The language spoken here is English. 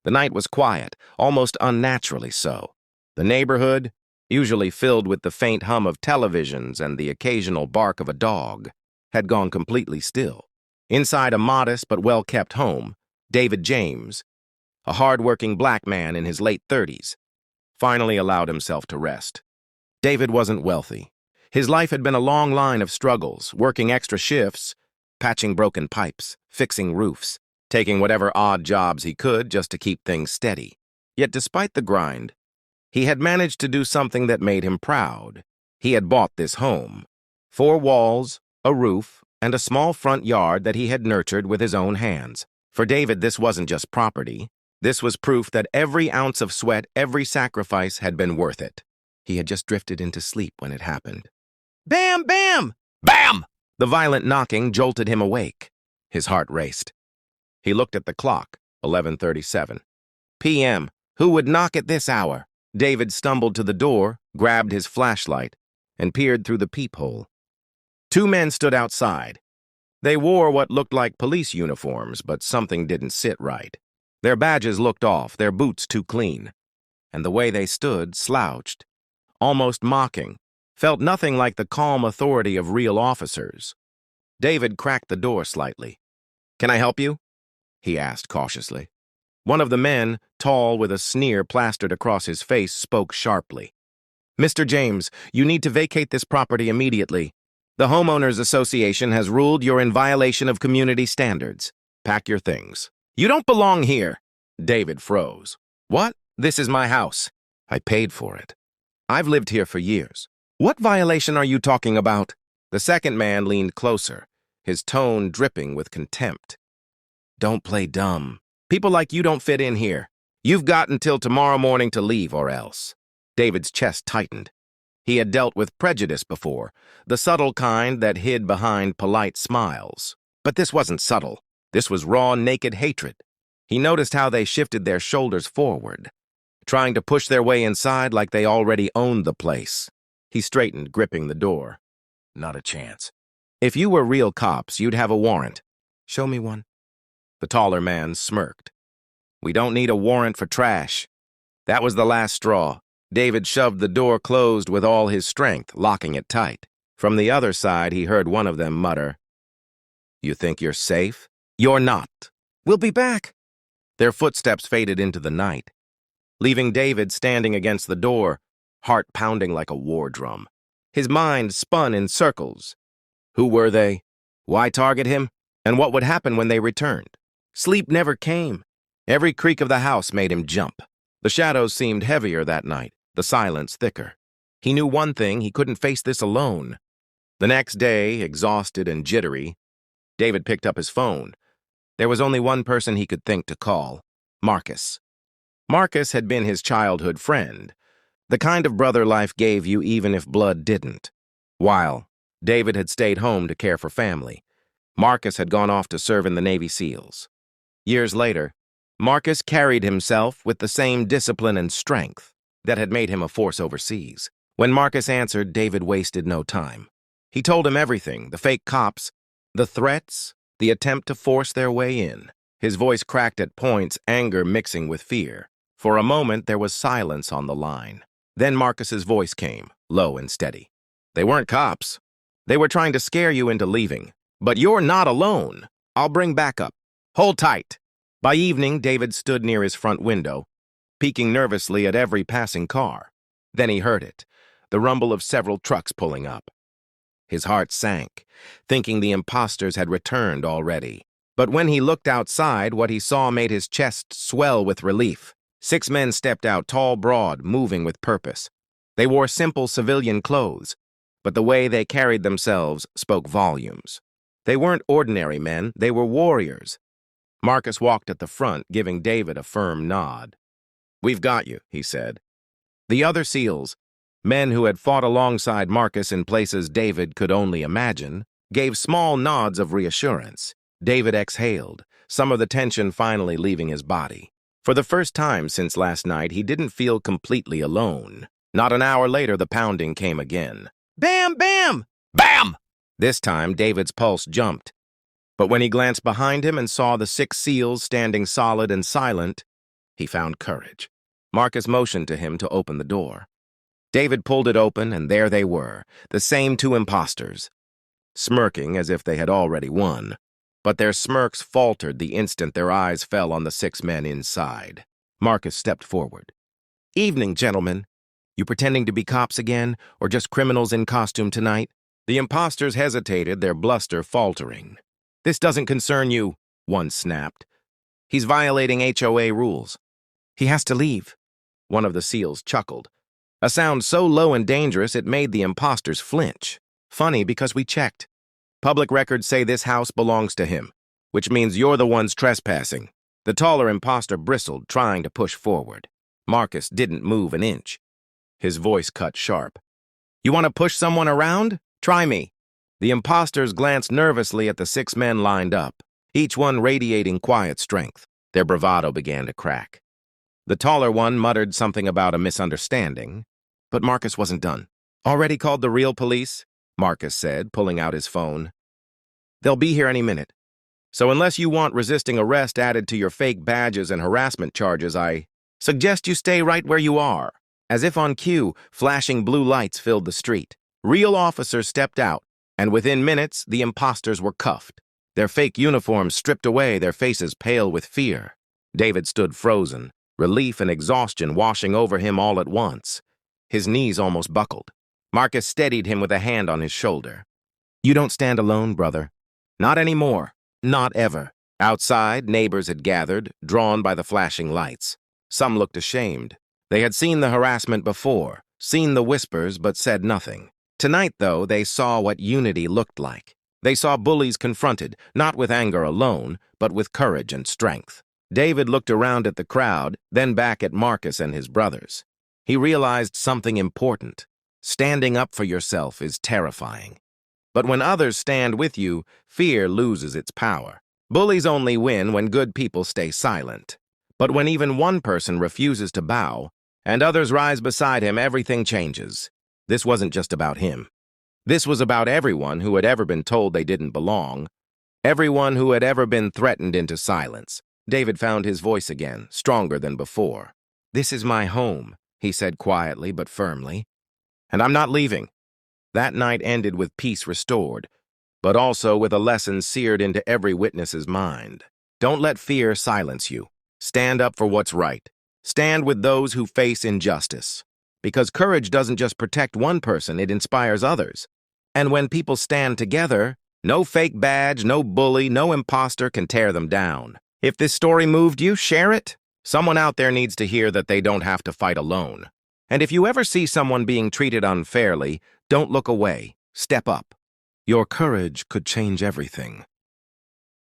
The night was quiet, almost unnaturally so. The neighborhood, usually filled with the faint hum of televisions and the occasional bark of a dog, had gone completely still. Inside a modest but well-kept home, David James, a hard-working black man in his late 30s, finally allowed himself to rest. David wasn't wealthy. His life had been a long line of struggles, working extra shifts, patching broken pipes, fixing roofs, taking whatever odd jobs he could just to keep things steady. Yet despite the grind, he had managed to do something that made him proud. He had bought this home. 4 walls, a roof, and a small front yard that he had nurtured with his own hands. For David, this wasn't just property. This was proof that every ounce of sweat, every sacrifice had been worth it. He had just drifted into sleep when it happened. Bam! Bam! Bam! The violent knocking jolted him awake. His heart raced. He looked at the clock, 11:37 p.m. Who would knock at this hour? David stumbled to the door, grabbed his flashlight, and peered through the peephole. 2 men stood outside. They wore what looked like police uniforms, but something didn't sit right. Their badges looked off, their boots too clean, and the way they stood slouched, almost mocking, felt nothing like the calm authority of real officers. David cracked the door slightly. "Can I help you?" he asked cautiously. One of the men, tall with a sneer plastered across his face, spoke sharply. "Mr. James, you need to vacate this property immediately. The Homeowners Association has ruled you're in violation of community standards. Pack your things." "You don't belong here." David froze. "What? This is my house. I paid for it. I've lived here for years. What violation are you talking about?" The second man leaned closer, his tone dripping with contempt. "Don't play dumb. People like you don't fit in here. You've got until tomorrow morning to leave or else." David's chest tightened. He had dealt with prejudice before, the subtle kind that hid behind polite smiles. But this wasn't subtle. This was raw, naked hatred. He noticed how they shifted their shoulders forward, trying to push their way inside like they already owned the place. He straightened, gripping the door. "Not a chance. If you were real cops, you'd have a warrant." "Show me one." The taller man smirked. "We don't need a warrant for trash." That was the last straw. David shoved the door closed with all his strength, locking it tight. From the other side, he heard one of them mutter, "You think you're safe? You're not. We'll be back." Their footsteps faded into the night, leaving David standing against the door, heart pounding like a war drum. His mind spun in circles. Who were they? Why target him? And what would happen when they returned? Sleep never came. Every creak of the house made him jump. The shadows seemed heavier that night, the silence thicker. He knew one thing: he couldn't face this alone. The next day, exhausted and jittery, David picked up his phone. There was only one person he could think to call: Marcus. Marcus had been his childhood friend, the kind of brother life gave you even if blood didn't. While David had stayed home to care for family, Marcus had gone off to serve in the Navy SEALs. Years later, Marcus carried himself with the same discipline and strength that had made him a force overseas. When Marcus answered, David wasted no time. He told him everything: the fake cops, the threats, the attempt to force their way in. His voice cracked at points, anger mixing with fear. For a moment, there was silence on the line. Then Marcus's voice came, low and steady. "They weren't cops. They were trying to scare you into leaving. But you're not alone. I'll bring backup. Hold tight." By evening, David stood near his front window, peeking nervously at every passing car. Then he heard it, the rumble of several trucks pulling up. His heart sank, thinking the imposters had returned already. But when he looked outside, what he saw made his chest swell with relief. 6 men stepped out, tall, broad, moving with purpose. They wore simple civilian clothes, but the way they carried themselves spoke volumes. They weren't ordinary men, they were warriors. Marcus walked at the front, giving David a firm nod. "We've got you," he said. The other SEALs, men who had fought alongside Marcus in places David could only imagine, gave small nods of reassurance. David exhaled, some of the tension finally leaving his body. For the first time since last night, he didn't feel completely alone. Not an hour later, the pounding came again. Bam! Bam! Bam! This time, David's pulse jumped. But when he glanced behind him and saw the 6 SEALs standing solid and silent, He found courage. Marcus motioned to him to open the door. David pulled it open, and there they were, the same two imposters, smirking as if they had already won. But their smirks faltered the instant their eyes fell on the 6 men inside. Marcus stepped forward. "Evening, gentlemen. You pretending to be cops again, or just criminals in costume tonight?" The imposters hesitated, their bluster faltering. "This doesn't concern you," one snapped. "He's violating HOA rules. He has to leave." One of the SEALs chuckled, a sound so low and dangerous it made the imposters flinch. "Funny, because we checked. Public records say this house belongs to him, which means you're the ones trespassing." The taller imposter bristled, trying to push forward. Marcus didn't move an inch. His voice cut sharp. "You want to push someone around? Try me." The imposters glanced nervously at the 6 men lined up, each one radiating quiet strength. Their bravado began to crack. The taller one muttered something about a misunderstanding, but Marcus wasn't done. "Already called the real police?" Marcus said, pulling out his phone. "They'll be here any minute. So unless you want resisting arrest added to your fake badges and harassment charges, I suggest you stay right where you are." As if on cue, flashing blue lights filled the street. Real officers stepped out, and within minutes, the imposters were cuffed. Their fake uniforms stripped away, their faces pale with fear. David stood frozen, relief and exhaustion washing over him all at once. His knees almost buckled. Marcus steadied him with a hand on his shoulder. "You don't stand alone, brother. Not anymore. Not ever." Outside, neighbors had gathered, drawn by the flashing lights. Some looked ashamed. They had seen the harassment before, seen the whispers, but said nothing. Tonight, though, they saw what unity looked like. They saw bullies confronted, not with anger alone, but with courage and strength. David looked around at the crowd, then back at Marcus and his brothers. He realized something important. Standing up for yourself is terrifying. But when others stand with you, fear loses its power. Bullies only win when good people stay silent. But when even one person refuses to bow, and others rise beside him, everything changes. This wasn't just about him. This was about everyone who had ever been told they didn't belong, everyone who had ever been threatened into silence. David found his voice again, stronger than before. "This is my home," he said quietly but firmly. "And I'm not leaving." That night ended with peace restored, but also with a lesson seared into every witness's mind. Don't let fear silence you. Stand up for what's right. Stand with those who face injustice. Because courage doesn't just protect one person, it inspires others. And when people stand together, no fake badge, no bully, no imposter can tear them down. If this story moved you, share it. Someone out there needs to hear that they don't have to fight alone. And if you ever see someone being treated unfairly, don't look away. Step up. Your courage could change everything.